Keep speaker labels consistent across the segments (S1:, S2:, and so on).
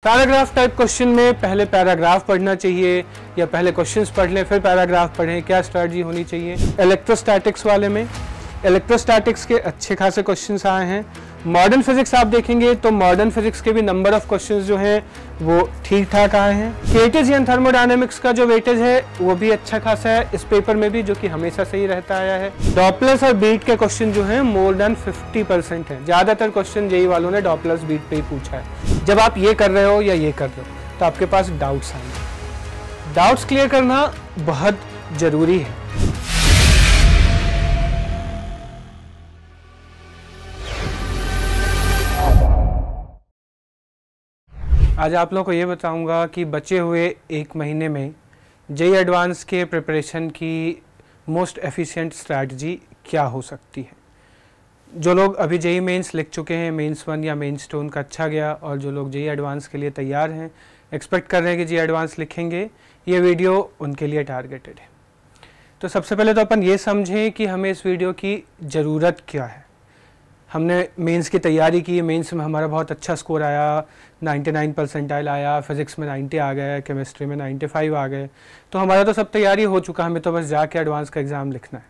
S1: Paragraph type question में पहले paragraph पढ़ना चाहिए या पहले क्वेश्चंस पढ़ लें फिर पैराग्राफ पढ़ें, क्या स्ट्रैटेजी होनी चाहिए। इलेक्ट्रोस्टैटिक्स वाले में इलेक्ट्रोस्टैटिक्स के अच्छे खासे क्वेश्चंस आए हैं। मॉडर्न फिजिक्स आप देखेंगे तो मॉडर्न फिजिक्स के भी नंबर ऑफ क्वेश्चंस जो हैं वो ठीक ठाक आए हैं। केटिजियन थर्मोडायनेमिक्स का जो वेटेज है वो भी अच्छा खासा है इस पेपर में भी, जो कि हमेशा सही रहता आया है। डॉपलर्स और बीट के क्वेश्चन जो हैं मोर देन 50% है। ज्यादातर क्वेश्चन जेईई वालों ने डॉपलर्स बीट पे ही पूछा है। जब आप ये कर रहे हो या ये कर रहे हो तो आपके पास डाउट्स आएंगे। डाउट्स क्लियर करना बहुत जरूरी है। आज आप लोगों को ये बताऊंगा कि बचे हुए एक महीने में जेईई एडवांस के प्रिपरेशन की मोस्ट एफिशिएंट स्ट्रैटेजी क्या हो सकती है। जो लोग अभी जेईई मेंस लिख चुके हैं, मेंस 1 या मेंस 2 उनका अच्छा गया, और जो लोग जेईई एडवांस के लिए तैयार हैं, एक्सपेक्ट कर रहे हैं कि जेईई एडवांस लिखेंगे, ये वीडियो उनके लिए टारगेटेड है। तो सबसे पहले तो अपन ये समझें कि हमें इस वीडियो की ज़रूरत क्या है। हमने मेंस की तैयारी की, मेंस में हमारा बहुत अच्छा स्कोर आया, 99 परसेंटाइल आया, फिज़िक्स में 90 आ गए, केमिस्ट्री में 95 आ गए, तो हमारा तो सब तैयारी हो चुका, हमें तो बस जाके एडवांस का एग्ज़ाम लिखना है।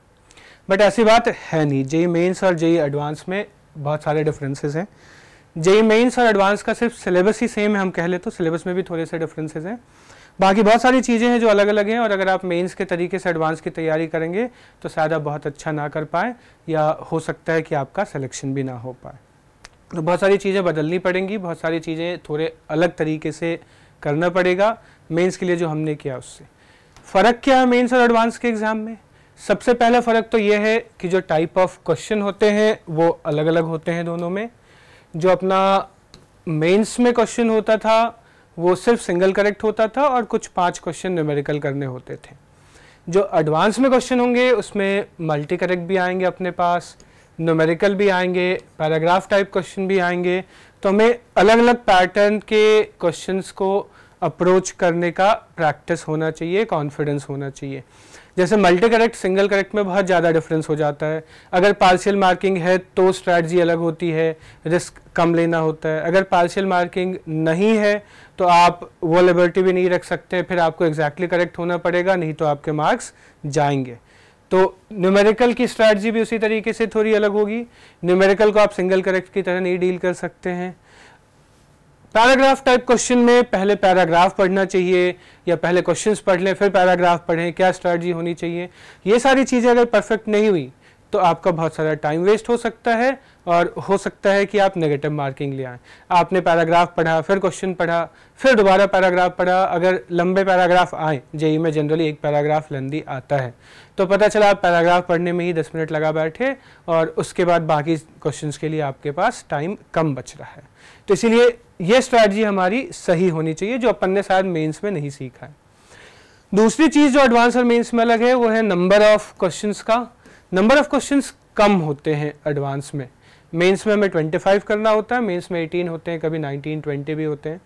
S1: बट ऐसी बात है नहीं। जेईई मेंस और जेईई एडवांस में बहुत सारे डिफरेंसेस हैं। जेईई मेंस और एडवांस का सिर्फ सिलेबस ही सेम है, हम कह ले तो सिलेबस में भी थोड़े से डिफरेंसेस हैं, बाकी बहुत सारी चीज़ें हैं जो अलग अलग हैं। और अगर आप मेंस के तरीके से एडवांस की तैयारी करेंगे तो शायद आप बहुत अच्छा ना कर पाए, या हो सकता है कि आपका सिलेक्शन भी ना हो पाए। तो बहुत सारी चीज़ें बदलनी पड़ेंगी, बहुत सारी चीज़ें थोड़े अलग तरीके से करना पड़ेगा मेंस के लिए जो हमने किया उससे। फ़र्क क्या है मेंस और एडवांस के एग्ज़ाम में? सबसे पहला फ़र्क तो ये है कि जो टाइप ऑफ क्वेश्चन होते हैं वो अलग अलग होते हैं दोनों में। जो अपना मेंस में क्वेश्चन होता था वो सिर्फ सिंगल करेक्ट होता था और कुछ 5 क्वेश्चन न्यूमेरिकल करने होते थे। जो एडवांस में क्वेश्चन होंगे उसमें मल्टी करेक्ट भी आएंगे अपने पास, न्यूमेरिकल भी आएंगे, पैराग्राफ टाइप क्वेश्चन भी आएंगे। तो हमें अलग अलग पैटर्न के क्वेश्चंस को अप्रोच करने का प्रैक्टिस होना चाहिए, कॉन्फिडेंस होना चाहिए। जैसे मल्टी करेक्ट सिंगल करेक्ट में बहुत ज़्यादा डिफरेंस हो जाता है। अगर पार्शियल मार्किंग है तो स्ट्रैटेजी अलग होती है, रिस्क कम लेना होता है। अगर पार्शियल मार्किंग नहीं है तो आप वो लिबर्टी भी नहीं रख सकते, फिर आपको एग्जैक्टली करेक्ट होना पड़ेगा, नहीं तो आपके मार्क्स जाएंगे। तो न्यूमेरिकल की स्ट्रैटेजी भी उसी तरीके से थोड़ी अलग होगी। न्यूमेरिकल को आप सिंगल करेक्ट की तरह नहीं डील कर सकते हैं। पैराग्राफ टाइप क्वेश्चन में पहले पैराग्राफ पढ़ना चाहिए या पहले क्वेश्चंस पढ़ लें फिर पैराग्राफ पढ़ें, क्या स्ट्रैटेजी होनी चाहिए। ये सारी चीज़ें अगर परफेक्ट नहीं हुई तो आपका बहुत सारा टाइम वेस्ट हो सकता है और हो सकता है कि आप नेगेटिव मार्किंग ले आएँ। आपने पैराग्राफ पढ़ा, फिर क्वेश्चन पढ़ा, फिर दोबारा पैराग्राफ पढ़ा। अगर लंबे पैराग्राफ आए, जेईई में जनरली एक पैराग्राफ लेंदी आता है, तो पता चला आप पैराग्राफ पढ़ने में ही 10 मिनट लगा बैठे और उसके बाद बाकी क्वेश्चंस के लिए आपके पास टाइम कम बच रहा है। तो इसीलिए ये स्ट्रैटेजी हमारी सही होनी चाहिए, जो अपन ने शायद मेंस में नहीं सीखा है। दूसरी चीज़ जो एडवांस और मेंस में अलग है वो है नंबर ऑफ क्वेश्चंस का। नंबर ऑफ क्वेश्चंस कम होते हैं एडवांस में। मेंस में हमें 25 करना होता है, मेंस में 18 होते हैं, कभी 19, 20 भी होते हैं।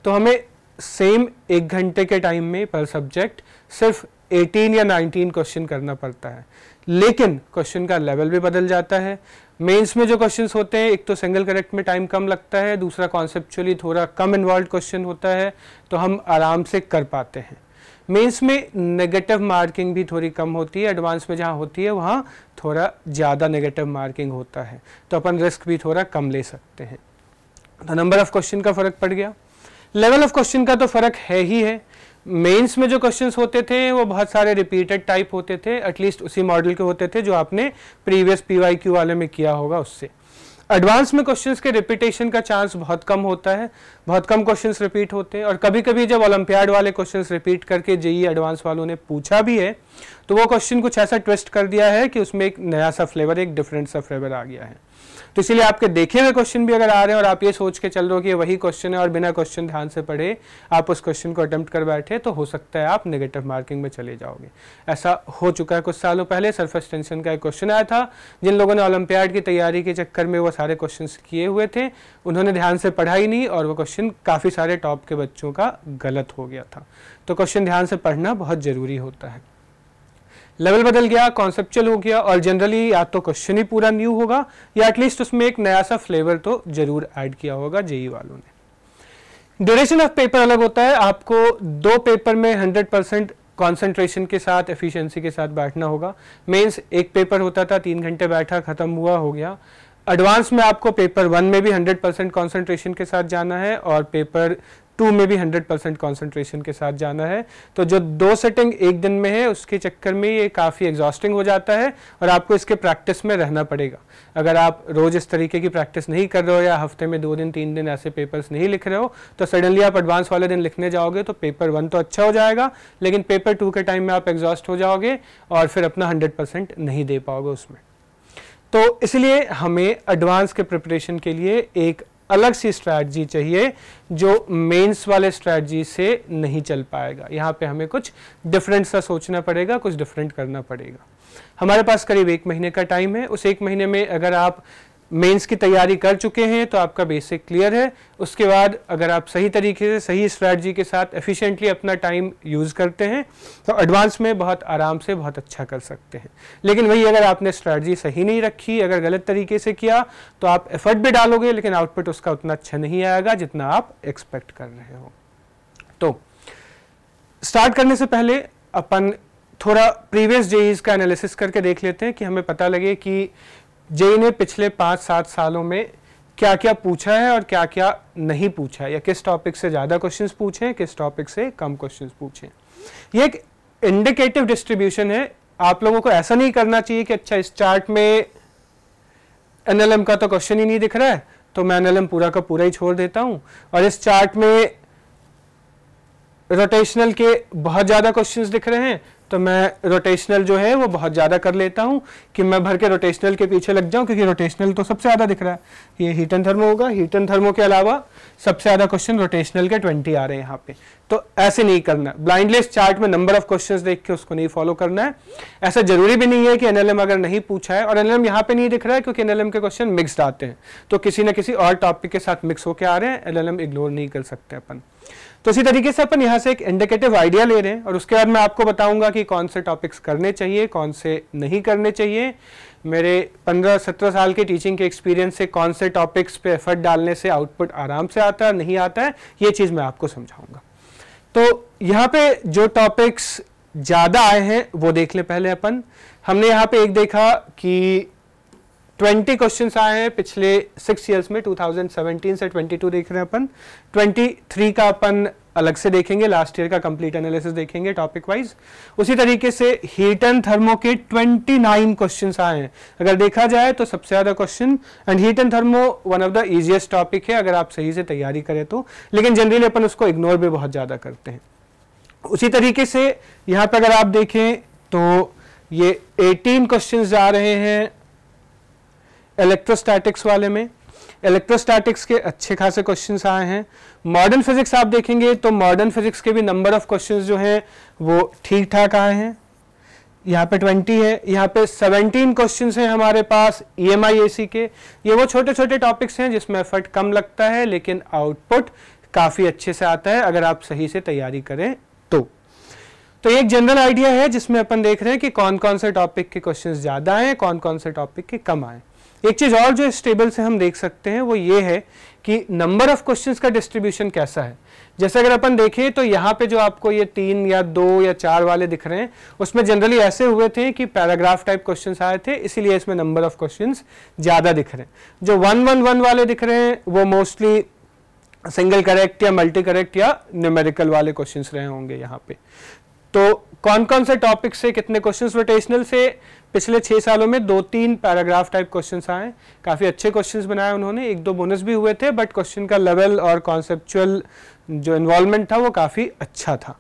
S1: तो हमें सेम 1 घंटे के टाइम में पर सब्जेक्ट सिर्फ 18 या 19 क्वेश्चन करना पड़ता है, लेकिन क्वेश्चन का लेवल भी बदल जाता है। मेंस में जो क्वेश्चंस होते हैं, एक तो सिंगल करेक्ट में टाइम कम लगता है, दूसरा कॉन्सेप्चुअली थोड़ा कम इन्वॉल्व क्वेश्चन होता है, तो हम आराम से कर पाते हैं। मेंस में नेगेटिव मार्किंग भी थोड़ी कम होती है, एडवांस में जहाँ होती है वहाँ थोड़ा ज़्यादा नेगेटिव मार्किंग होता है, तो अपन रिस्क भी थोड़ा कम ले सकते हैं। तो नंबर ऑफ क्वेश्चन का फ़र्क पड़ गया। लेवल ऑफ क्वेश्चन का तो फ़र्क है ही है। मेंस में जो क्वेश्चंस होते थे वो बहुत सारे रिपीटेड टाइप होते थे, एटलीस्ट उसी मॉडल के होते थे जो आपने प्रीवियस पीवाईक्यू वाले में किया होगा उससे। एडवांस में क्वेश्चंस के रिपीटेशन का चांस बहुत कम होता है, बहुत कम क्वेश्चंस रिपीट होते हैं। और कभी कभी जब ओलंपियाड वाले क्वेश्चंस रिपीट करके जेईई एडवांस वालों ने पूछा भी है तो वो क्वेश्चन कुछ ऐसा ट्विस्ट कर दिया है कि उसमें एक नया सा फ्लेवर, एक डिफरेंट सा फ्लेवर आ गया है। तो इसीलिए आपके देखे हुए क्वेश्चन भी अगर आ रहे हैं और आप ये सोच के चल रहे हो कि वही क्वेश्चन है और बिना क्वेश्चन ध्यान से पढ़े आप उस क्वेश्चन को अटेम्प्ट कर बैठे, तो हो सकता है आप नेगेटिव मार्किंग में चले जाओगे। ऐसा हो चुका है कुछ सालों पहले। सरफेस टेंशन का एक क्वेश्चन आया था, जिन लोगों ने ओलंपियाड की तैयारी के चक्कर में वो सारे क्वेश्चन किए हुए थे, उन्होंने ध्यान से पढ़ा ही नहीं और वो क्वेश्चन काफ़ी सारे टॉप के बच्चों का गलत हो गया था। तो क्वेश्चन ध्यान से पढ़ना बहुत ज़रूरी होता है। लेवल बदल गया, कॉन्सेप्चुअल हो गया, और जनरली या तो क्वेश्चन ही पूरा न्यू होगा या एटलीस्ट उसमें एक नया सा फ्लेवर तो जरूर ऐड किया होगा जेईई वालों ने। ड्यूरेशन ऑफ पेपर अलग होता है, आपको 2 पेपर में 100% कॉन्सेंट्रेशन के साथ, एफिशिएंसी के साथ बैठना होगा। मेंस एक पेपर होता था 3 घंटे बैठा, खत्म हुआ, हो गया। एडवांस में आपको पेपर 1 में भी 100% कॉन्सेंट्रेशन के साथ जाना है और पेपर 2 में भी 100% कॉन्सेंट्रेशन के साथ जाना है। तो जो 2 सेटिंग एक दिन में है उसके चक्कर में ये काफ़ी एग्जॉस्टिंग हो जाता है और आपको इसके प्रैक्टिस में रहना पड़ेगा। अगर आप रोज़ इस तरीके की प्रैक्टिस नहीं कर रहे हो या हफ्ते में 2 दिन 3 दिन ऐसे पेपर्स नहीं लिख रहे हो तो सडनली आप एडवांस वाले दिन लिखने जाओगे तो पेपर 1 तो अच्छा हो जाएगा लेकिन पेपर 2 के टाइम में आप एग्जॉस्ट हो जाओगे और फिर अपना 100% नहीं दे पाओगे उसमें। तो इसलिए हमें एडवांस के प्रिपरेशन के लिए एक अलग सी स्ट्रैटेजी चाहिए जो मेंस वाले स्ट्रैटेजी से नहीं चल पाएगा। यहाँ पे हमें कुछ डिफरेंट सा सोचना पड़ेगा, कुछ डिफरेंट करना पड़ेगा। हमारे पास करीब 1 महीने का टाइम है। उस 1 महीने में अगर आप मेंस की तैयारी कर चुके हैं तो आपका बेसिक क्लियर है। उसके बाद अगर आप सही तरीके से, सही स्ट्रैटेजी के साथ एफिशिएंटली अपना टाइम यूज़ करते हैं तो एडवांस में बहुत आराम से बहुत अच्छा कर सकते हैं। लेकिन वही अगर आपने स्ट्रैटेजी सही नहीं रखी, अगर गलत तरीके से किया तो आप एफर्ट भी डालोगे लेकिन आउटपुट उसका उतना अच्छा नहीं आएगा जितना आप एक्सपेक्ट कर रहे हो। तो स्टार्ट करने से पहले अपन थोड़ा प्रीवियस जेईज का एनालिसिस करके देख लेते हैं कि हमें पता लगे कि जेई ने पिछले 5-7 सालों में क्या क्या पूछा है और क्या क्या नहीं पूछा है, या किस टॉपिक से ज़्यादा क्वेश्चंस पूछे हैं, किस टॉपिक से कम क्वेश्चंस पूछे। ये एक इंडिकेटिव डिस्ट्रीब्यूशन है। आप लोगों को ऐसा नहीं करना चाहिए कि अच्छा इस चार्ट में एनएलएम का तो क्वेश्चन ही नहीं दिख रहा है तो मैं एनएलएम पूरा का पूरा ही छोड़ देता हूँ, और इस चार्ट में रोटेशनल के बहुत ज़्यादा क्वेश्चंस दिख रहे हैं तो मैं रोटेशनल जो है वो बहुत ज़्यादा कर लेता हूँ कि मैं भर के रोटेशनल के पीछे लग जाऊँ क्योंकि रोटेशनल तो सबसे ज़्यादा दिख रहा है। ये हीट एंड थर्मो होगा, हीट एंड थर्मो के अलावा सबसे ज़्यादा क्वेश्चन रोटेशनल के 20 आ रहे हैं यहाँ पे। तो ऐसे नहीं करना, ब्लाइंडली इस चार्ट में नंबर ऑफ क्वेश्चंस देख के उसको नहीं फॉलो करना है। ऐसा जरूरी भी नहीं है कि एनएलएम अगर नहीं पूछा है, और एनएलएम यहाँ पे नहीं दिख रहा है क्योंकि एनएलएम के क्वेश्चन मिक्स्ड आते हैं तो किसी न किसी और टॉपिक के साथ मिक्स होकर आ रहे हैं, एनएलएम इग्नोर नहीं कर सकते अपन। तो इसी तरीके से अपन यहाँ से एक इंडिकेटिव आइडिया ले रहे हैं और उसके बाद मैं आपको बताऊंगा कि कौन से टॉपिक्स करने चाहिए, कौन से नहीं करने चाहिए। मेरे 15-17 साल के टीचिंग के एक्सपीरियंस से कौन से टॉपिक्स पे एफर्ट डालने से आउटपुट आराम से आता है, नहीं आता है, ये चीज़ मैं आपको समझाऊंगा। तो यहाँ पे जो टॉपिक्स ज़्यादा आए हैं वो देख ले पहले अपन। हमने यहाँ पे एक देखा कि 20 क्वेश्चंस आए हैं पिछले 6 ईयर्स में, 2017 से 22 देख रहे हैं अपन। 23 का अपन अलग से देखेंगे, लास्ट ईयर का कंप्लीट एनालिसिस देखेंगे टॉपिक वाइज। उसी तरीके से हीट एंड थर्मो के 29 क्वेश्चंस आए हैं। अगर देखा जाए तो सबसे ज़्यादा question, and heat and thermo one of the easiest topic है अगर आप सही से तैयारी करें तो, लेकिन जनरली अपन उसको इग्नोर भी बहुत ज़्यादा करते हैं। उसी तरीके से यहाँ पर अगर आप देखें तो ये 18 क्वेश्चंस जा रहे हैं इलेक्ट्रोस्टैटिक्स वाले में। इलेक्ट्रोस्टैटिक्स के अच्छे खासे क्वेश्चंस आए हैं। मॉडर्न फिजिक्स आप देखेंगे तो मॉडर्न फिजिक्स के भी नंबर ऑफ क्वेश्चंस जो हैं वो ठीक ठाक आए हैं। यहाँ पे 20 है, यहाँ पे 17 क्वेश्चंस हैं हमारे पास EMI/AC के। ये वो छोटे छोटे टॉपिक्स हैं जिसमें एफर्ट कम लगता है लेकिन आउटपुट काफ़ी अच्छे से आता है अगर आप सही से तैयारी करें तो एक जनरल आइडिया है जिसमें अपन देख रहे हैं कि कौन कौन से टॉपिक के क्वेश्चंस ज़्यादा आए, कौन कौन से टॉपिक के कम आए। एक चीज़ और जो इस टेबल से हम देख सकते हैं वो ये है कि नंबर ऑफ क्वेश्चंस का डिस्ट्रीब्यूशन कैसा है। जैसे अगर अपन देखें तो यहाँ पे जो आपको ये 3 या 2 या 4 वाले दिख रहे हैं उसमें जनरली ऐसे हुए थे कि पैराग्राफ टाइप क्वेश्चंस आए थे, इसीलिए इसमें नंबर ऑफ क्वेश्चंस ज़्यादा दिख रहे हैं। जो 1-1-1 वाले दिख रहे हैं वो मोस्टली सिंगल करेक्ट या मल्टी करेक्ट या न्यूमेरिकल वाले क्वेश्चंस रहे होंगे यहाँ पे। तो कौन कौन से टॉपिक से कितने क्वेश्चंस रोटेशनल से पिछले 6 सालों में 2-3 पैराग्राफ टाइप क्वेश्चंस आए, काफ़ी अच्छे क्वेश्चंस बनाए उन्होंने, 1-2 बोनस भी हुए थे, बट क्वेश्चन का लेवल और कॉन्सेप्चुअल जो इन्वॉल्वमेंट था वो काफ़ी अच्छा था।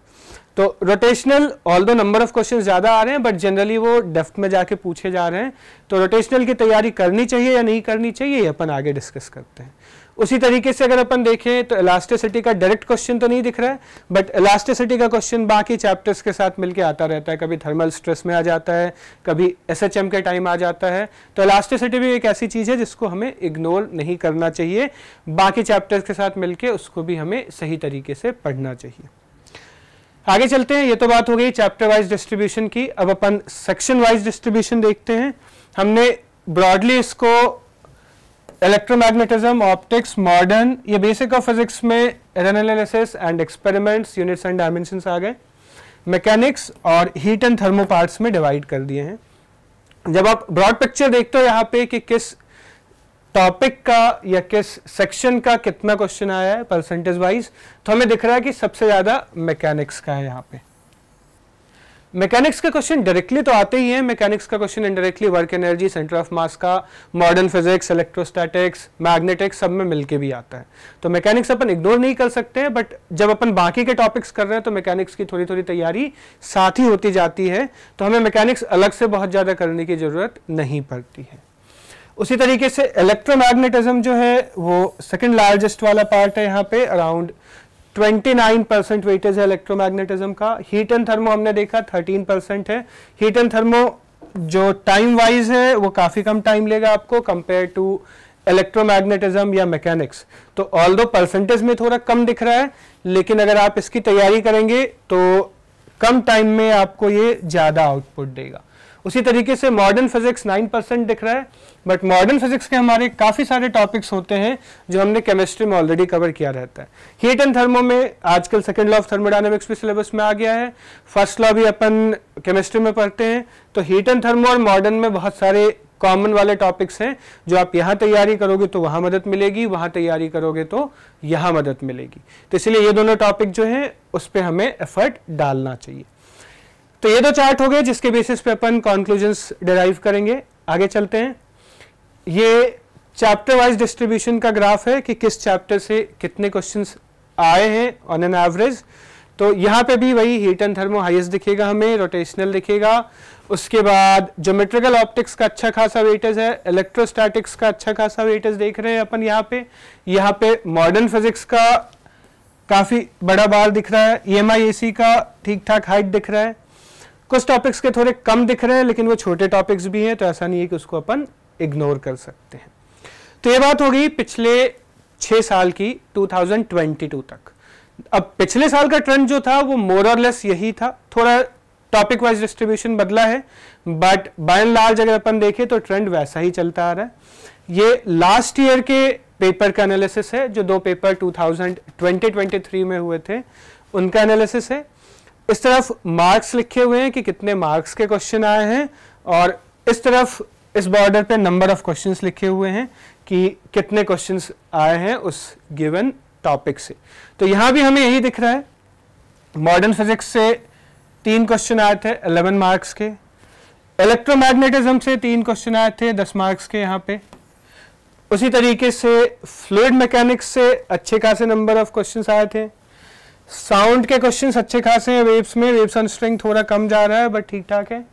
S1: तो rotational although number of questions ज़्यादा आ रहे हैं बट जनरली वो डेप्थ में जाके पूछे जा रहे हैं। तो रोटेशनल की तैयारी करनी चाहिए या नहीं करनी चाहिए ये अपन आगे डिस्कस करते हैं। उसी तरीके से अगर अपन देखें तो इलास्टिसिटी का डायरेक्ट क्वेश्चन तो नहीं दिख रहा है बट इलास्टिसिटी का क्वेश्चन बाकी चैप्टर्स के साथ मिलके आता रहता है। कभी थर्मल स्ट्रेस में आ जाता है, कभी SHM के टाइम आ जाता है। तो इलास्टिसिटी भी एक ऐसी चीज़ है जिसको हमें इग्नोर नहीं करना चाहिए, बाकी चैप्टर्स के साथ मिलके उसको भी हमें सही तरीके से पढ़ना चाहिए। आगे चलते हैं, ये तो बात हो गई चैप्टर वाइज डिस्ट्रीब्यूशन की। अब अपन सेक्शन वाइज डिस्ट्रीब्यूशन देखते हैं। हमने ब्रॉडली इसको इलेक्ट्रोमैग्नेटिज्म, ऑप्टिक्स, मॉडर्न, ये बेसिक ऑफ फिजिक्स में error analysis and experiments, units and dimensions आ गए। मैकेनिक्स और हीट एंड थर्मो पार्ट्स में डिवाइड कर दिए हैं। जब आप ब्रॉड पिक्चर देखते हो यहाँ पे कि किस टॉपिक का या किस सेक्शन का कितना क्वेश्चन आया है परसेंटेज वाइज, तो हमें दिख रहा है कि सबसे ज्यादा मैकेनिक्स का है। यहाँ पे मैकेनिक्स के क्वेश्चन डायरेक्टली तो आते ही हैं, मैकेनिक्स का question indirectly work energy, centre of mass का, मॉडर्न फिजिक्स, इलेक्ट्रोस्टैटिक्स, मैग्नेटिक्स सब में मिलके भी आता है। तो मैकेनिक्स अपन इग्नोर नहीं कर सकते हैं, बट जब अपन बाकी के टॉपिक्स कर रहे हैं तो मैकेनिक्स की थोड़ी थोड़ी तैयारी साथ ही होती जाती है, तो हमें मैकेनिक्स अलग से बहुत ज़्यादा करने की ज़रूरत नहीं पड़ती है। उसी तरीके से इलेक्ट्रोमैग्नेटिज्म जो है वो सेकेंड लार्जेस्ट वाला पार्ट है। यहाँ पे अराउंड 29% वेटेज है इलेक्ट्रोमैग्नेटिज्म का। हीट एंड थर्मो हमने देखा 13% है। हीट एंड थर्मो जो टाइम वाइज है वो काफी कम टाइम लेगा आपको कंपेयर टू इलेक्ट्रोमैग्नेटिज्म या मैकेनिक्स। तो ऑल्दो परसेंटेज में थोड़ा कम दिख रहा है, लेकिन अगर आप इसकी तैयारी करेंगे तो कम टाइम में आपको ये ज्यादा आउटपुट देगा। उसी तरीके से मॉडर्न फिजिक्स 9% दिख रहा है, बट मॉडर्न फिजिक्स के हमारे काफ़ी सारे टॉपिक्स होते हैं जो हमने केमिस्ट्री में ऑलरेडी कवर किया रहता है। हीट एंड थर्मो में आजकल सेकंड लॉ ऑफ थर्मोडायनेमिक्स भी सिलेबस में आ गया है, फर्स्ट लॉ भी अपन केमिस्ट्री में पढ़ते हैं। तो हीट एंड थर्मो और मॉडर्न में बहुत सारे कॉमन वाले टॉपिक्स हैं जो आप यहाँ तैयारी करोगे तो वहाँ मदद मिलेगी, वहाँ तैयारी करोगे तो यहाँ मदद मिलेगी। तो इसलिए ये दोनों टॉपिक जो हैं उस पर हमें एफर्ट डालना चाहिए। तो ये दो चार्ट हो गए जिसके बेसिस पे अपन कंक्लूजन्स डिराइव करेंगे। आगे चलते हैं। ये चैप्टर वाइज डिस्ट्रीब्यूशन का ग्राफ है कि किस चैप्टर से कितने क्वेश्चंस आए हैं ऑन एन एवरेज। तो यहाँ पे भी वही हीट एंड थर्मो हाईएस्ट दिखेगा हमें, रोटेशनल दिखेगा, उसके बाद ज्योमेट्रिकल ऑप्टिक्स का अच्छा खासा वेटेज है, इलेक्ट्रोस्टैटिक्स का अच्छा खासा वेटेज देख रहे हैं अपन यहाँ पे मॉडर्न फिजिक्स का काफी बड़ा बार दिख रहा है, EMI/AC का ठीक ठाक हाइट दिख रहा है, कुछ टॉपिक्स के थोड़े कम दिख रहे हैं लेकिन वो छोटे टॉपिक्स भी हैं, तो ऐसा नहीं है कि उसको अपन इग्नोर कर सकते हैं। तो ये बात हो गई पिछले 6 साल की 2022 तक। अब पिछले साल का ट्रेंड जो था वो मोर और लेस यही था, थोड़ा टॉपिक वाइज डिस्ट्रीब्यूशन बदला है, बट बाय एंड लार्ज अगर अपन देखें तो ट्रेंड वैसा ही चलता आ रहा है। ये लास्ट ईयर के पेपर का एनालिसिस है, जो 2 पेपर 2020-23 में हुए थे उनका एनालिसिस है। इस तरफ मार्क्स लिखे हुए हैं कि कितने मार्क्स के क्वेश्चन आए हैं, और इस तरफ इस बॉर्डर पे नंबर ऑफ क्वेश्चंस लिखे हुए हैं कि कितने क्वेश्चंस आए हैं उस गिवन टॉपिक से। तो यहां भी हमें यही दिख रहा है। मॉडर्न फिजिक्स से 3 क्वेश्चन आए थे 11 मार्क्स के, इलेक्ट्रोमैग्नेटिज्म से 3 क्वेश्चन आए थे 10 मार्क्स के यहाँ पे। उसी तरीके से फ्लूइड मैकेनिक्स से अच्छे खासे नंबर ऑफ क्वेश्चंस आए थे। साउंड के क्वेश्चंस अच्छे खासे हैं, वेव्स में वेव्स ऑन स्ट्रिंग थोड़ा कम जा रहा है बट ठीक ठाक है।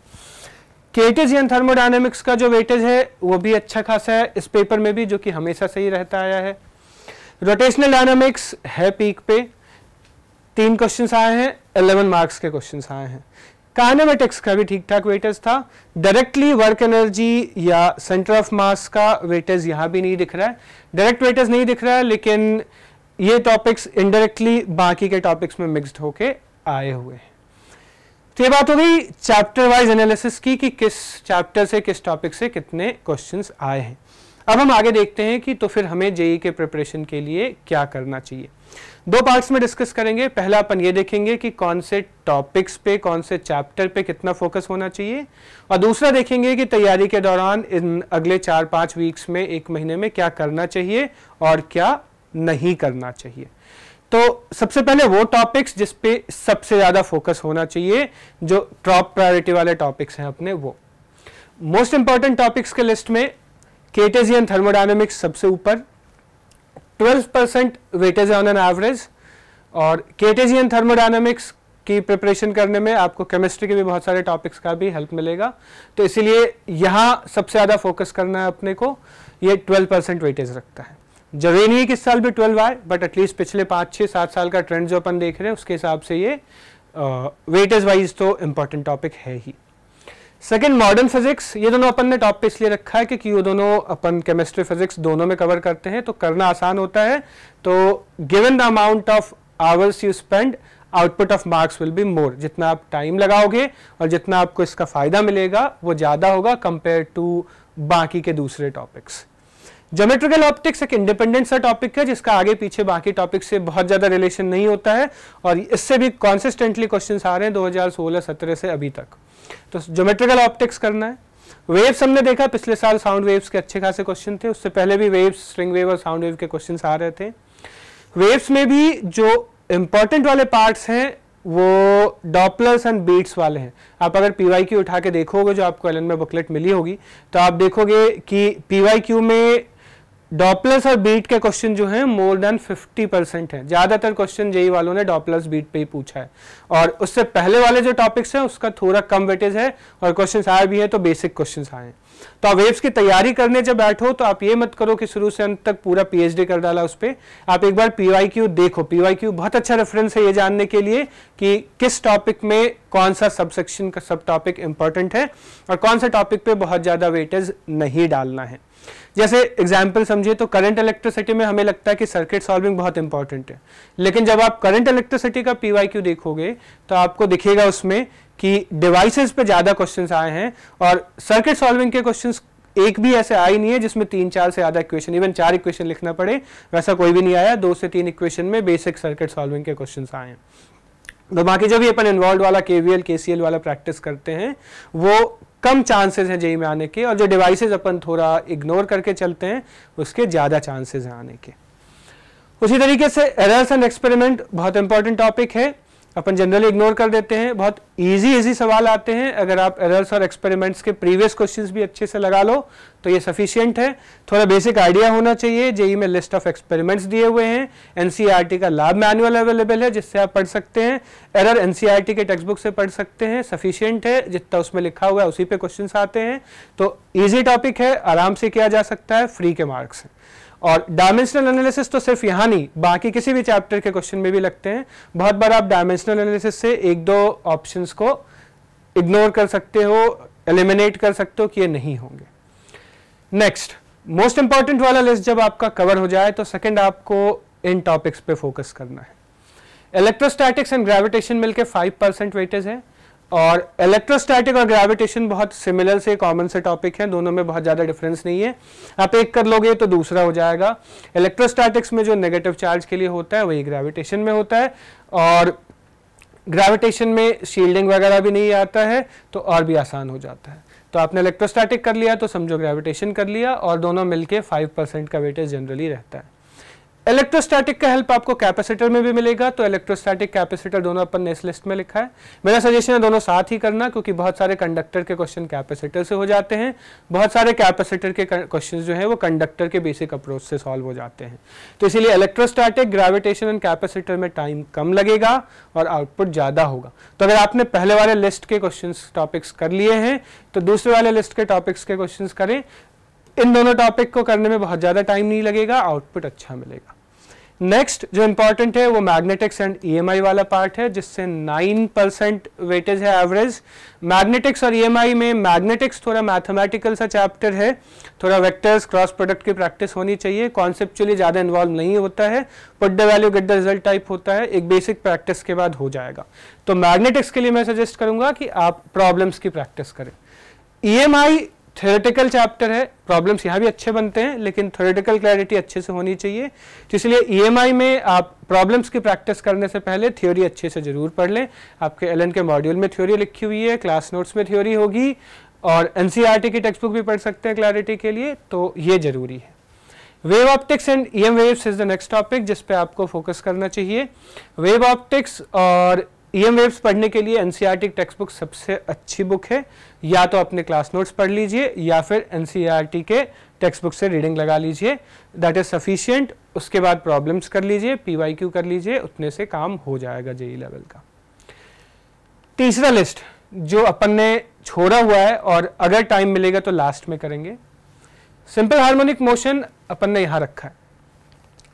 S1: केटेजियन थर्मोडायनेमिक्स का जो वेटेज है वो भी अच्छा खासा है इस पेपर में भी, जो कि हमेशा सही रहता आया है। रोटेशनल डायनामिक्स है पीक पे, 3 क्वेश्चंस आए हैं, 11 मार्क्स के क्वेश्चंस आए हैं। काइनेमेटिक्स का भी ठीक ठाक वेटेज था। डायरेक्टली वर्क एनर्जी या सेंटर ऑफ मास का वेटेज यहाँ भी नहीं दिख रहा है, डायरेक्ट वेटेज नहीं दिख रहा है, लेकिन ये टॉपिक्स इनडायरेक्टली बाकी के टॉपिक्स में मिक्स्ड होके आए हुए हैं। तो ये बात हो गई चैप्टर वाइज एनालिसिस की कि किस चैप्टर से किस टॉपिक से कितने क्वेश्चंस आए हैं। अब हम आगे देखते हैं कि तो फिर हमें जेईई के प्रिपरेशन के लिए क्या करना चाहिए। 2 पार्ट्स में डिस्कस करेंगे। पहला अपन ये देखेंगे कि कौन से टॉपिक्स पे, कौन से चैप्टर पे कितना फोकस होना चाहिए, और दूसरा देखेंगे कि तैयारी के दौरान इन अगले 4-5 वीक्स में, 1 महीने में क्या करना चाहिए और क्या नहीं करना चाहिए। तो सबसे पहले वो टॉपिक्स जिस पे सबसे ज्यादा फोकस होना चाहिए, जो टॉप प्रायोरिटी वाले टॉपिक्स हैं अपने, वो मोस्ट इंपॉर्टेंट टॉपिक्स के लिस्ट में केटेजियन थर्मोडायनेमिक्स सबसे ऊपर, 12% वेटेज ऑन एन एवरेज। और केटेजियन थर्मोडायनेमिक्स की प्रिपरेशन करने में आपको केमिस्ट्री के भी बहुत सारे टॉपिक्स का भी हेल्प मिलेगा, तो इसीलिए यहाँ सबसे ज्यादा फोकस करना है अपने को। ये 12% वेटेज रखता है। जरूरी नहीं कि इस साल भी 12 आए, बट एटलीस्ट पिछले 5-6-7 साल का ट्रेंड जो अपन देख रहे हैं उसके हिसाब से ये वेटेज वाइज तो इंपॉर्टेंट टॉपिक है ही। सेकंड मॉडर्न फिजिक्स, ये दोनों अपन ने टॉप पे इसलिए रखा है क्योंकि ये दोनों अपन केमिस्ट्री फिजिक्स दोनों में कवर करते हैं, तो करना आसान होता है। तो given the amount of hours you spend, output of marks will be more. जितना आप टाइम लगाओगे और जितना आपको इसका फायदा मिलेगा वो ज्यादा होगा कंपेयर टू बाकी के दूसरे टॉपिक्स। ज्योमेट्रिकल ऑप्टिक्स एक इंडिपेंडेंट सा टॉपिक है जिसका आगे पीछे बाकी टॉपिक से बहुत ज्यादा रिलेशन नहीं होता है और इससे भी कॉन्सिस्टेंटली क्वेश्चंस आ रहे हैं 2016-17 से अभी तक। तो ज्योमेट्रिकल ऑप्टिक्स करना है। वेव्स हमने देखा पिछले साल साउंड वेव्स के अच्छे खासे क्वेश्चन थे, उससे पहले भी वेव्स, स्ट्रिंग वेव और साउंड वेव के क्वेश्चंस आ रहे थे। वेव्स में भी जो इंपॉर्टेंट वाले पार्ट्स हैं वो डॉपलर्स एंड बीट्स वाले हैं। आप अगर पीवाईक्यू उठा के देखोगे, जो आपको एलन में बुकलेट मिली होगी, तो आप देखोगे कि पीवाईक्यू में डॉपलर्स और बीट के क्वेश्चन जो हैं मोर देन 50% हैं। ज्यादातर क्वेश्चन जेई वालों ने डॉपलर्स बीट पे ही पूछा है और उससे पहले वाले जो टॉपिक्स हैं उसका थोड़ा कम वेटेज है और क्वेश्चंस आए भी हैं तो बेसिक क्वेश्चंस आए हैं। तो आप वेव्स की तैयारी करने जब बैठो तो आप ये मत करो कि शुरू से अंत तक पूरा पीएचडी कर डाला उस पर। आप एक बार पीवाईक्यू देखो। पीवाईक्यू बहुत अच्छा रेफरेंस है ये जानने के लिए कि किस टॉपिक में कौन सा सबसेक्शन का सब टॉपिक इंपॉर्टेंट है और कौन सा टॉपिक पे बहुत ज्यादा वेटेज नहीं डालना है। जैसे एग्जाम्पल समझिए तो करंट इलेक्ट्रिसिटी में हमें लगता है कि सर्किट सॉल्विंग बहुत इंपॉर्टेंट है, लेकिन जब आप करंट इलेक्ट्रिसिटी का पीवाईक्यू देखोगे तो आपको दिखेगा उसमें कि डिवाइसेस पे ज्यादा क्वेश्चंस आए हैं और सर्किट सॉल्विंग के क्वेश्चंस एक भी ऐसे आए नहीं है जिसमें 3-4 से ज्यादा इक्वेशन, इवन 4 इक्वेशन लिखना पड़े, वैसा कोई भी नहीं आया। 2 से 3 इक्वेशन में बेसिक सर्किट सॉल्विंग के क्वेश्चंस आए हैं। तो बाकी जो भी अपन इन्वॉल्व वाला केवीएल केसीएल वाला प्रैक्टिस करते हैं वो कम चांसेस हैं जेई में आने के, और जो डिवाइसेस अपन थोड़ा इग्नोर करके चलते हैं उसके ज्यादा चांसेस हैं आने के। उसी तरीके से एरर्स एंड एक्सपेरिमेंट बहुत इंपॉर्टेंट टॉपिक है, अपन जनरली इग्नोर कर देते हैं। बहुत इजी सवाल आते हैं। अगर आप एरर्स और एक्सपेरिमेंट्स के प्रीवियस क्वेश्चंस भी अच्छे से लगा लो तो ये सफिशिएंट है। थोड़ा बेसिक आइडिया होना चाहिए। जेई में लिस्ट ऑफ एक्सपेरिमेंट्स दिए हुए हैं, एनसीईआरटी का लैब मैनुअल अवेलेबल है जिससे आप पढ़ सकते हैं। एरर एनसीईआरटी के टेक्स्ट बुक से पढ़ सकते हैं, सफिशिएंट है, जितना उसमें लिखा हुआ है उसी पे क्वेश्चंस आते हैं। तो ईजी टॉपिक है, आराम से किया जा सकता है, फ्री के मार्क्स हैं। और डायमेंशनल एनालिसिस तो सिर्फ यहाँ नहीं, बाकी किसी भी चैप्टर के क्वेश्चन में भी लगते हैं। बहुत बार आप डायमेंशनल एनालिसिस से 1-2 ऑप्शंस को इग्नोर कर सकते हो, एलिमिनेट कर सकते हो कि ये नहीं होंगे। नेक्स्ट, मोस्ट इंपॉर्टेंट वाला लिस्ट जब आपका कवर हो जाए तो सेकंड आपको इन टॉपिक्स पे फोकस करना है। इलेक्ट्रोस्टैटिक्स एंड ग्रेविटेशन मिलके 5% वेटेज है और इलेक्ट्रोस्टैटिक और ग्रेविटेशन बहुत सिमिलर से कॉमन से टॉपिक हैं, दोनों में बहुत ज़्यादा डिफरेंस नहीं है। आप एक कर लोगे तो दूसरा हो जाएगा। इलेक्ट्रोस्टैटिक्स में जो नेगेटिव चार्ज के लिए होता है वही ग्रेविटेशन में होता है और ग्रेविटेशन में शील्डिंग वगैरह भी नहीं आता है तो और भी आसान हो जाता है। तो आपने इलेक्ट्रोस्टैटिक कर लिया तो समझो ग्रेविटेशन कर लिया और दोनों मिलके 5% का वेटेज जनरली रहता है। इलेक्ट्रोस्टैटिक का हेल्प आपको कैपेसिटर में भी मिलेगा, तो इलेक्ट्रोस्टैटिक कैपेसिटर दोनों अपन ने इस लिस्ट में लिखा है। मेरा सजेशन है दोनों साथ ही करना, क्योंकि बहुत सारे कंडक्टर के क्वेश्चन कैपेसिटर से हो जाते हैं, बहुत सारे कैपेसिटर के क्वेश्चन जो है वो कंडक्टर के बेसिक अप्रोच से सॉल्व हो जाते हैं। तो इसीलिए इलेक्ट्रोस्टैटिक, ग्रेविटेशन एंड कैपेसिटर में टाइम कम लगेगा और आउटपुट ज़्यादा होगा। तो अगर आपने पहले वाले लिस्ट के क्वेश्चन टॉपिक्स कर लिए हैं तो दूसरे वाले लिस्ट के टॉपिक्स के क्वेश्चन करें। इन दोनों टॉपिक को करने में बहुत ज़्यादा टाइम नहीं लगेगा, आउटपुट अच्छा मिलेगा। नेक्स्ट जो इंपॉर्टेंट है वो मैग्नेटिक्स एंड ईएमआई वाला पार्ट है, जिससे 9% वेटेज है एवरेज। मैग्नेटिक्स और ईएमआई में मैग्नेटिक्स थोड़ा मैथमेटिकल सा चैप्टर है, थोड़ा वेक्टर्स क्रॉस प्रोडक्ट की प्रैक्टिस होनी चाहिए, कॉन्सेप्चुअली ज़्यादा इन्वॉल्व नहीं होता है, put the value get the result type होता है, एक बेसिक प्रैक्टिस के बाद हो जाएगा। तो मैग्नेटिक्स के लिए मैं सजेस्ट करूंगा कि आप प्रॉब्लम्स की प्रैक्टिस करें। ईएमआई थ्योरेटिकल चैप्टर है, प्रॉब्लम्स यहाँ भी अच्छे बनते हैं लेकिन थ्योरेटिकल क्लैरिटी अच्छे से होनी चाहिए, तो इसलिए ईएमआई में आप प्रॉब्लम्स की प्रैक्टिस करने से पहले थ्योरी अच्छे से जरूर पढ़ लें। आपके एलन के मॉड्यूल में थ्योरी लिखी हुई है, क्लास नोट्स में थ्योरी होगी और एनसीईआरटी की टेक्स्ट बुक भी पढ़ सकते हैं क्लैरिटी के लिए, तो ये जरूरी है। Wave optics and EM waves is the next topic जिस पे आपको फोकस करना चाहिए। वेव ऑप्टिक्स और ईएम वेव्स पढ़ने के लिए एनसीईआरटी टेक्स्ट बुक सबसे अच्छी बुक है, या तो अपने क्लास नोट्स पढ़ लीजिए या फिर एनसीईआरटी के टेक्स्ट बुक से रीडिंग लगा लीजिए, दैट इज सफिशिएंट। उसके बाद प्रॉब्लम्स कर लीजिए, पीवाईक्यू कर लीजिए, उतने से काम हो जाएगा जेई लेवल का। तीसरा लिस्ट जो अपन ने छोड़ा हुआ है और अगर टाइम मिलेगा तो लास्ट में करेंगे, सिंपल हार्मोनिक मोशन अपन ने यहाँ रखा है।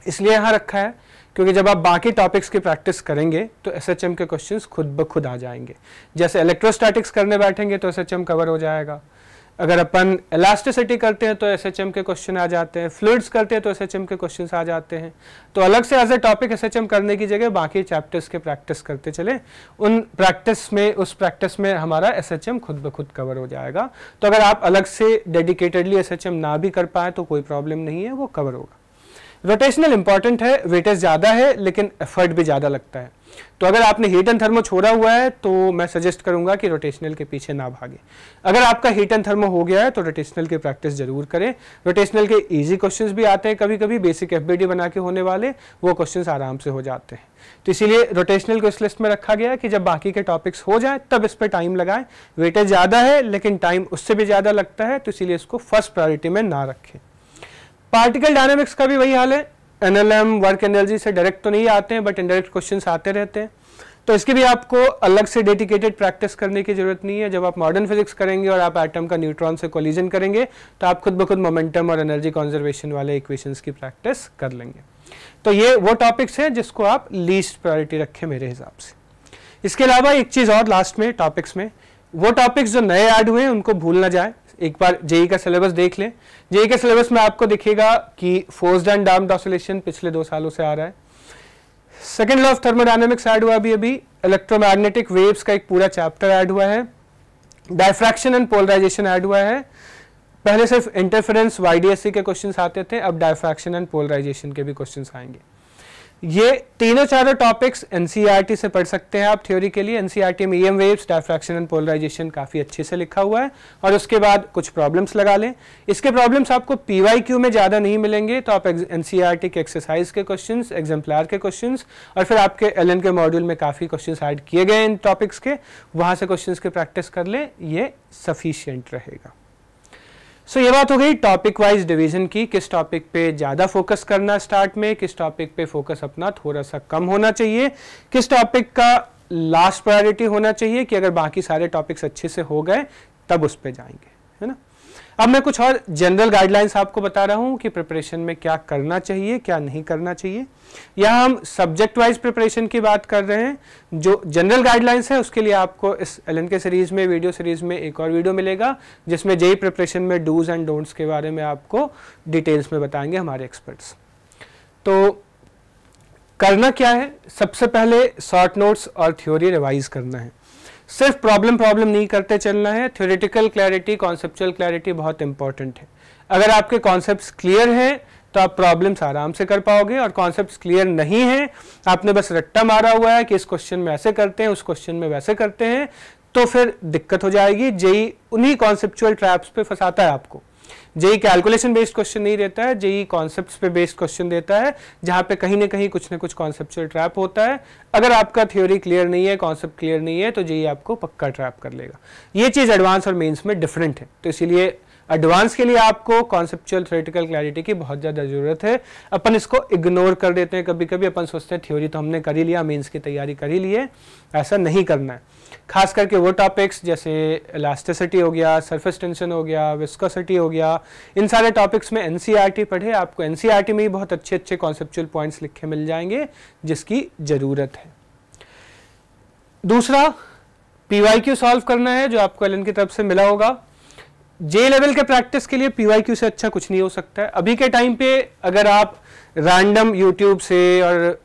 S1: इसलिए यहाँ रखा है क्योंकि जब आप बाकी टॉपिक्स की प्रैक्टिस करेंगे तो एसएचएम के क्वेश्चंस खुद ब खुद आ जाएंगे। जैसे इलेक्ट्रोस्टैटिक्स करने बैठेंगे तो एसएचएम कवर हो जाएगा, अगर अपन इलास्टिसिटी करते हैं तो एसएचएम के क्वेश्चन आ जाते हैं, फ्लूइड्स करते हैं तो एसएचएम के क्वेश्चन आ जाते हैं। तो अलग से एज ए टॉपिक एसएचएम करने की जगह बाकी चैप्टर्स के प्रैक्टिस करते चले, उस प्रैक्टिस में हमारा एसएचएम खुद ब खुद कवर हो जाएगा। तो अगर आप अलग से डेडिकेटेडली एसएचएम ना भी कर पाए तो कोई प्रॉब्लम नहीं है, वो कवर होगा। रोटेशनल इंपॉर्टेंट है, वेटेज ज़्यादा है लेकिन एफर्ट भी ज़्यादा लगता है। तो अगर आपने हीट एंड थर्मो छोड़ा हुआ है तो मैं सजेस्ट करूंगा कि रोटेशनल के पीछे ना भागे। अगर आपका हीट एंड थर्मो हो गया है तो रोटेशनल की प्रैक्टिस जरूर करें। रोटेशनल के इजी क्वेश्चंस भी आते हैं, कभी कभी बेसिक एफबीडी बना के होने वाले वो क्वेश्चंस आराम से हो जाते हैं। तो इसीलिए रोटेशनल को इस लिस्ट में रखा गया है कि जब बाकी के टॉपिक्स हो जाए तब इस पर टाइम लगाएं। वेटेज ज़्यादा है लेकिन टाइम उससे भी ज़्यादा लगता है, तो इसीलिए इसको फर्स्ट प्रायोरिटी में ना रखें। पार्टिकल डायनामिक्स का भी वही हाल है, एनएलएम वर्क एनर्जी से डायरेक्ट तो नहीं आते हैं बट इनडायरेक्ट क्वेश्चंस आते रहते हैं। तो इसकी भी आपको अलग से डेडिकेटेड प्रैक्टिस करने की जरूरत नहीं है। जब आप मॉडर्न फिजिक्स करेंगे और आप एटम का न्यूट्रॉन से कोलिजन करेंगे तो आप खुद ब खुद मोमेंटम और एनर्जी कंजर्वेशन वाले इक्वेशंस की प्रैक्टिस कर लेंगे। तो ये वो टॉपिक्स हैं जिसको आप लीस्ट प्रायोरिटी रखें मेरे हिसाब से। इसके अलावा एक चीज़ और लास्ट में टॉपिक्स में, वो टॉपिक्स जो नए ऐड हुए हैं उनको भूल ना जाए। एक बार जेई का सिलेबस देख लें। जेई के सिलेबस में आपको दिखेगा कि फोर्स्ड एंड डैम्प्ड ऑसिलेशन पिछले 2 सालों से आ रहा है। Second law of thermodynamics add हुआ अभी इलेक्ट्रोमैग्नेटिक वेव्स का एक पूरा चैप्टर ऐड हुआ है। डायफ्रैक्शन एंड पोलराइजेशन ऐड हुआ है। पहले सिर्फ इंटरफेरेंस वाईडीएससी के क्वेश्चंस आते थे, अब डायफ्रैक्शन एंड पोलराइजेशन के भी क्वेश्चंस आएंगे। ये तीनों चारों टॉपिक्स एनसीईआरटी से पढ़ सकते हैं आप थ्योरी के लिए। एनसीईआरटी में EM waves, diffraction and polarisation काफ़ी अच्छे से लिखा हुआ है और उसके बाद कुछ प्रॉब्लम्स लगा लें। इसके प्रॉब्लम्स आपको पीवाईक्यू में ज़्यादा नहीं मिलेंगे, तो आप एनसीईआरटी के एक्सरसाइज के क्वेश्चंस, एग्जाम्पलर के क्वेश्चंस और फिर आपके एलएन के मॉड्यूल में काफ़ी क्वेश्चंस ऐड किए गए इन टॉपिक्स के, वहाँ से क्वेश्चंस की प्रैक्टिस कर लें, ये सफिशियंट रहेगा। सो ये बात हो गई टॉपिक वाइज डिवीजन की, किस टॉपिक पे ज़्यादा फोकस करना स्टार्ट में, किस टॉपिक पे फोकस अपना थोड़ा सा कम होना चाहिए, किस टॉपिक का लास्ट प्रायोरिटी होना चाहिए कि अगर बाकी सारे टॉपिक्स अच्छे से हो गए तब उस पे जाएंगे, है ना। अब मैं कुछ और जनरल गाइडलाइंस आपको बता रहा हूँ कि प्रिपरेशन में क्या करना चाहिए क्या नहीं करना चाहिए। यहाँ हम सब्जेक्ट वाइज प्रिपरेशन की बात कर रहे हैं। जो जनरल गाइडलाइंस है उसके लिए आपको इस एलएन के सीरीज में, वीडियो सीरीज में एक और वीडियो मिलेगा जिसमें जेई प्रिपरेशन में डूज एंड डोंट्स के बारे में आपको डिटेल्स में बताएंगे हमारे एक्सपर्ट्स। तो करना क्या है, सबसे पहले शॉर्ट नोट्स और थ्योरी रिवाइज करना है। सिर्फ प्रॉब्लम नहीं करते चलना है। थ्योरेटिकल क्लैरिटी, कॉन्सेप्चुअल क्लैरिटी बहुत इंपॉर्टेंट है। अगर आपके कॉन्सेप्ट्स क्लियर हैं तो आप प्रॉब्लम्स आराम से कर पाओगे, और कॉन्सेप्ट्स क्लियर नहीं है, आपने बस रट्टा मारा हुआ है कि इस क्वेश्चन में ऐसे करते हैं, उस क्वेश्चन में वैसे करते हैं, तो फिर दिक्कत हो जाएगी। जेई उन्हीं कॉन्सेप्चुअल ट्रैप्स पे फंसाता है आपको। जेई कैलकुलेशन बेस्ड क्वेश्चन नहीं देता है, जेई कॉन्सेप्ट्स पे बेस्ड क्वेश्चन देता है, जहां पे कहीं ना कहीं कुछ ना कुछ कॉन्सेप्चुअल ट्रैप होता है। अगर आपका थ्योरी क्लियर नहीं है, कॉन्सेप्ट क्लियर नहीं है, तो जेई आपको पक्का ट्रैप कर लेगा। ये चीज एडवांस और मेंस में डिफरेंट है, तो इसीलिए एडवांस के लिए आपको कॉन्सेप्चुअल थ्योरेटिकल क्लैरिटी की बहुत ज़्यादा ज़रूरत है। अपन इसको इग्नोर कर देते हैं कभी कभी, अपन सोचते हैं थ्योरी तो हमने कर ही लिया, मेंस की तैयारी कर ही ली है। ऐसा नहीं करना है। खास करके वो टॉपिक्स जैसे इलास्टिसिटी हो गया, सरफेस टेंशन हो गया, विस्कोसिटी हो गया, इन सारे टॉपिक्स में एनसीईआरटी पढ़े। आपको एनसीईआरटी में ही बहुत अच्छे अच्छे कॉन्सेप्चुअल पॉइंट्स लिखे मिल जाएंगे जिसकी ज़रूरत है। दूसरा, पीवाईक्यू सॉल्व करना है जो आपको एलएन की तरफ से मिला होगा। जे लेवल के प्रैक्टिस के लिए पीवाईक्यू से अच्छा कुछ नहीं हो सकता है। अभी के टाइम पे अगर आप रैंडम यूट्यूब से और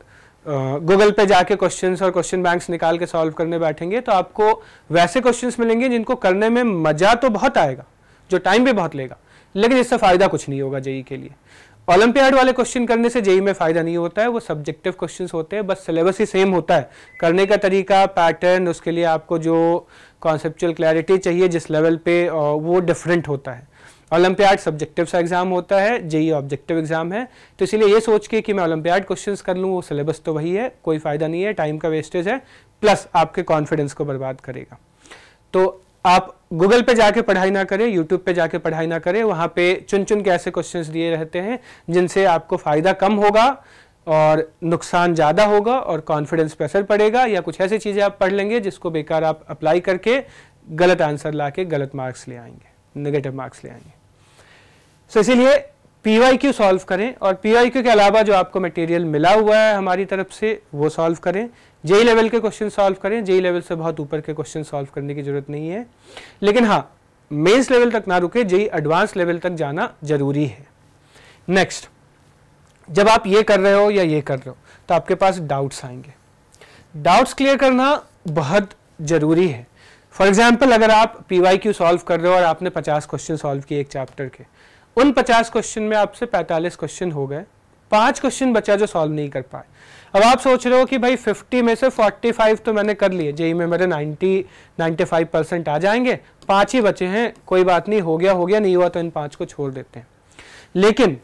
S1: गूगल पे जाके क्वेश्चंस और क्वेश्चन बैंक्स निकाल के सॉल्व करने बैठेंगे तो आपको वैसे क्वेश्चंस मिलेंगे जिनको करने में मजा तो बहुत आएगा, जो टाइम भी बहुत लेगा, लेकिन इससे फायदा कुछ नहीं होगा जेई के लिए। ओलंपियाड वाले क्वेश्चन करने से जेई में फायदा नहीं होता है, वो सब्जेक्टिव क्वेश्चंस होते हैं, बस सिलेबस ही सेम होता है, करने का तरीका, पैटर्न, उसके लिए आपको जो कॉन्सेप्चुअल क्लैरिटी चाहिए जिस लेवल पे, वो डिफरेंट होता है। ओलंपियाड सब्जेक्टिव सा एग्जाम होता है, जेई ऑब्जेक्टिव एग्जाम है, तो इसलिए ये सोच के कि मैं ओलंपियाड क्वेश्चंस कर लूँ, वो सिलेबस तो वही है, कोई फायदा नहीं है, टाइम का वेस्टेज है, प्लस आपके कॉन्फिडेंस को बर्बाद करेगा। तो आप गूगल पे जाके पढ़ाई ना करें, यूट्यूब पे जाके पढ़ाई ना करें, वहाँ पे चुन चुन के ऐसे क्वेश्चंस दिए रहते हैं जिनसे आपको फायदा कम होगा और नुकसान ज़्यादा होगा और कॉन्फिडेंस पे असर पड़ेगा, या कुछ ऐसी चीज़ें आप पढ़ लेंगे जिसको बेकार आप अप्लाई करके गलत आंसर ला के गलत मार्क्स ले आएंगे, नेगेटिव मार्क्स ले आएंगे। सो इसीलिए पीवाईक्यू सॉल्व करें, और पीवाईक्यू के अलावा जो आपको मटेरियल मिला हुआ है हमारी तरफ से वो सॉल्व करें। जेई लेवल के क्वेश्चन सॉल्व करें, जेई लेवल से बहुत ऊपर के क्वेश्चन सॉल्व करने की जरूरत नहीं है, लेकिन हाँ मेंस लेवल तक ना रुके, जेई एडवांस लेवल तक जाना जरूरी है। नेक्स्ट, जब आप ये कर रहे हो या ये कर रहे हो तो आपके पास डाउट्स आएंगे। डाउट्स क्लियर करना बहुत जरूरी है। फॉर एग्जाम्पल, अगर आप PYQ सॉल्व कर रहे हो और आपने 50 क्वेश्चन सॉल्व किए एक चैप्टर के, उन 50 क्वेश्चन में आपसे 45 क्वेश्चन हो गए, 5 क्वेश्चन बचा जो सॉल्व नहीं कर पाए। अब आप सोच रहे हो कि भाई 50 में से 45 तो मैंने कर लिए, जेई में मेरे 90-95% आ जाएंगे, 5 ही बचे हैं, कोई बात नहीं, हो गया, नहीं हुआ तो इन 5 को छोड़ देते हैं। लेकिन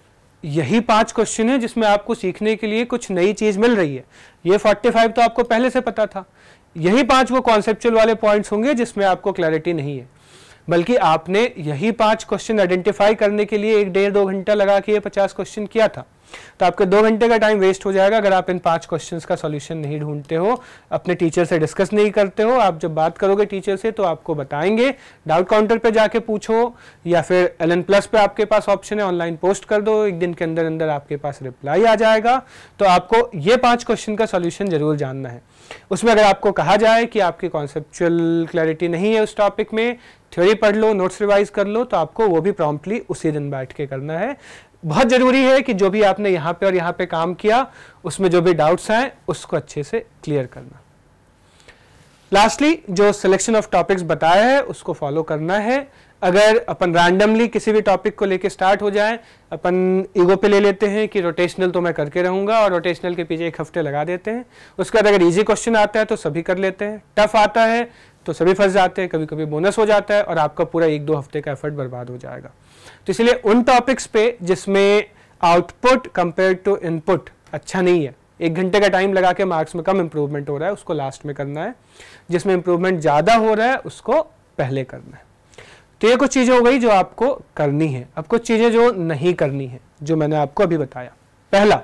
S1: यही 5 क्वेश्चन है जिसमें आपको सीखने के लिए कुछ नई चीज मिल रही है। ये 45 तो आपको पहले से पता था, यही 5 वो कॉन्सेप्चुअल वाले पॉइंट्स होंगे जिसमें आपको क्लैरिटी नहीं है, बल्कि आपने यही 5 क्वेश्चन आइडेंटिफाई करने के लिए 1-1.5-2 घंटा लगा के ये 50 क्वेश्चन किया था। तो आपके 2 घंटे का टाइम वेस्ट हो जाएगा अगर आप इन 5 क्वेश्चंस का सॉल्यूशन नहीं ढूंढते हो, अपने टीचर से डिस्कस नहीं करते हो। आप जब बात करोगे टीचर से तो आपको बताएंगे, डाउट काउंटर पे जाके पूछो, या फिर LN+ पे आपके पास ऑप्शन है, ऑनलाइन पोस्ट कर दो, 1 दिन के अंदर अंदर आपके पास रिप्लाई आ जाएगा। तो आपको ये 5 क्वेश्चन का सॉल्यूशन जरूर जानना है। उसमें अगर आपको कहा जाए कि आपकी कॉन्सेप्चुअल क्लैरिटी नहीं है उस टॉपिक में, थ्योरी पढ़ लो, नोट्स रिवाइज कर लो, तो आपको वो भी प्रॉम्प्टली उसी दिन बैठ के करना है। बहुत जरूरी है कि जो भी आपने यहाँ पे और यहाँ पे काम किया उसमें जो भी डाउट्स हैं उसको अच्छे से क्लियर करना। लास्टली, जो सिलेक्शन ऑफ टॉपिक्स बताया है उसको फॉलो करना है। अगर अपन रैंडमली किसी भी टॉपिक को लेके स्टार्ट हो जाए, अपन ईगो पे ले लेते हैं कि रोटेशनल तो मैं करके रहूंगा और रोटेशनल के पीछे 1 हफ्ते लगा देते हैं। उसके बाद अगर इजी क्वेश्चन आता है तो सभी कर लेते हैं, टफ आता है तो सभी फंस जाते हैं, कभी कभी बोनस हो जाता है और आपका पूरा 1-2 हफ्ते का एफर्ट बर्बाद हो जाएगा। तो इसलिए उन टॉपिक्स पे जिसमें आउटपुट कंपेयर टू इनपुट अच्छा नहीं है, 1 घंटे का टाइम लगा के मार्क्स में कम इंप्रूवमेंट हो रहा है, उसको लास्ट में करना है। जिसमें इंप्रूवमेंट ज़्यादा हो रहा है उसको पहले करना है। तो ये कुछ चीज़ें हो गई जो आपको करनी है। अब कुछ चीज़ें जो नहीं करनी है, जो मैंने आपको अभी बताया। पहला,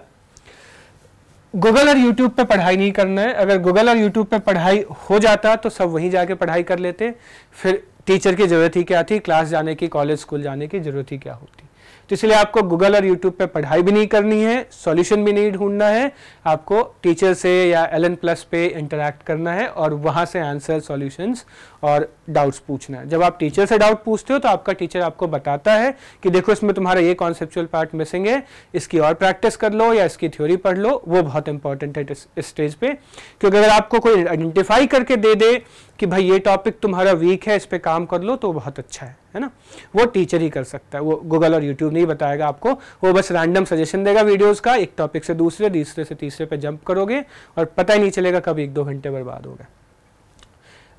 S1: गूगल और यूट्यूब पे पढ़ाई नहीं करना है। अगर गूगल और यूट्यूब पे पढ़ाई हो जाता तो सब वहीं जाके पढ़ाई कर लेते, फिर टीचर की ज़रूरत ही क्या थी, क्लास जाने की, कॉलेज स्कूल जाने की ज़रूरत ही क्या होती। तो इसलिए आपको गूगल और यूट्यूब पे पढ़ाई भी नहीं करनी है, सॉल्यूशन भी नहीं ढूंढना है। आपको टीचर से या LN+ पे इंटरैक्ट करना है और वहाँ से आंसर, सॉल्यूशंस और डाउट्स पूछना है। जब आप टीचर से डाउट पूछते हो तो आपका टीचर आपको बताता है कि देखो इसमें तुम्हारा ये कॉन्सेप्चुअल पार्ट मिसिंग है, इसकी और प्रैक्टिस कर लो या इसकी थ्योरी पढ़ लो। वो बहुत इंपॉर्टेंट है इस स्टेज पे, क्योंकि अगर आपको कोई आइडेंटिफाई करके दे दे कि भाई ये टॉपिक तुम्हारा वीक है, इस पे काम कर लो, तो बहुत अच्छा है ना। वो टीचर ही कर सकता है, वो गूगल और यूट्यूब नहीं बताएगा आपको। वो बस रैंडम सजेशन देगा वीडियोस का, एक टॉपिक से दूसरे, तीसरे से तीसरे पे जंप करोगे और पता ही नहीं चलेगा कब 1-2 घंटे बर्बाद हो गए।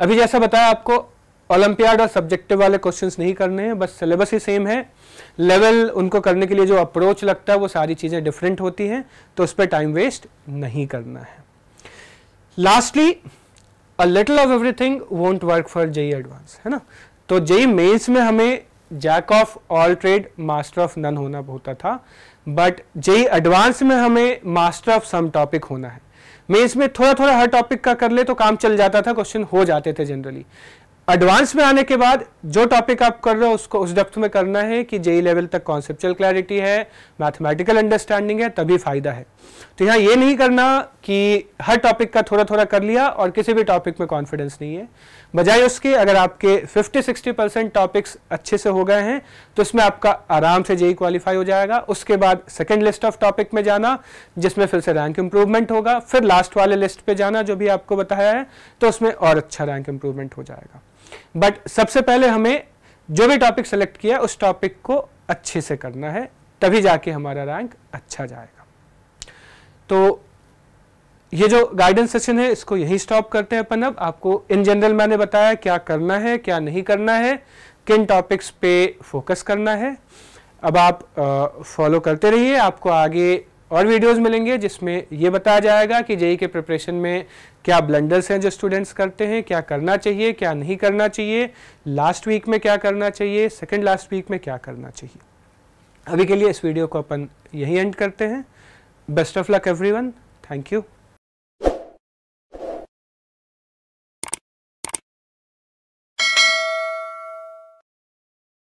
S1: अभी जैसा बताया आपको, ओलंपियाड और सब्जेक्टिव वाले क्वेश्चंस नहीं करने हैं, बस सिलेबस ही सेम है। लेवल उनको करने के लिए जो अप्रोच लगता है वो सारी चीज़ें डिफरेंट होती हैं, तो उस पर टाइम वेस्ट नहीं करना है। Lastly, a little of everything won't work for JEE advanced, है ना। तो जेई मेंस में हमें jack of all trade master of none होना होता था, बट जेई एडवांस में हमें मास्टर ऑफ सम टॉपिक होना है। मेंस में थोड़ा थोड़ा हर टॉपिक का कर ले तो काम चल जाता था, क्वेश्चन हो जाते थे जनरली। एडवांस में आने के बाद जो टॉपिक आप कर रहे हो उसको उस डेप्थ में करना है कि जेई लेवल तक कॉन्सेप्चुअल क्लैरिटी है, मैथमेटिकल अंडरस्टैंडिंग है, तभी फायदा है। तो यहाँ ये नहीं करना कि हर टॉपिक का थोड़ा थोड़ा कर लिया और किसी भी टॉपिक में कॉन्फिडेंस नहीं है। बजाय उसके अगर आपके 50-60% टॉपिक्स अच्छे से हो गए हैं तो इसमें आपका आराम से जेई क्वालिफाई हो जाएगा। उसके बाद सेकंड लिस्ट ऑफ टॉपिक में जाना जिसमें फिर से रैंक इंप्रूवमेंट होगा, फिर लास्ट वाले लिस्ट पे जाना जो भी आपको बताया है, तो उसमें और अच्छा रैंक इंप्रूवमेंट हो जाएगा। बट सबसे पहले हमें जो भी टॉपिक सेलेक्ट किया उस टॉपिक को अच्छे से करना है, तभी जाके हमारा रैंक अच्छा जाएगा। तो ये जो गाइडेंस सेशन है इसको यही स्टॉप करते हैं अपन। अब आपको इन जनरल मैंने बताया क्या करना है, क्या नहीं करना है, किन टॉपिक्स पे फोकस करना है। अब आप फॉलो करते रहिए, आपको आगे और वीडियोस मिलेंगे जिसमें ये बताया जाएगा कि जेई के प्रिपरेशन में क्या ब्लंडर्स हैं जो स्टूडेंट्स करते हैं, क्या करना चाहिए, क्या नहीं करना चाहिए, लास्ट वीक में क्या करना चाहिए, सेकंड लास्ट वीक में क्या करना चाहिए। अभी के लिए इस वीडियो को अपन यही एंड करते हैं। Best of luck everyone, thank you.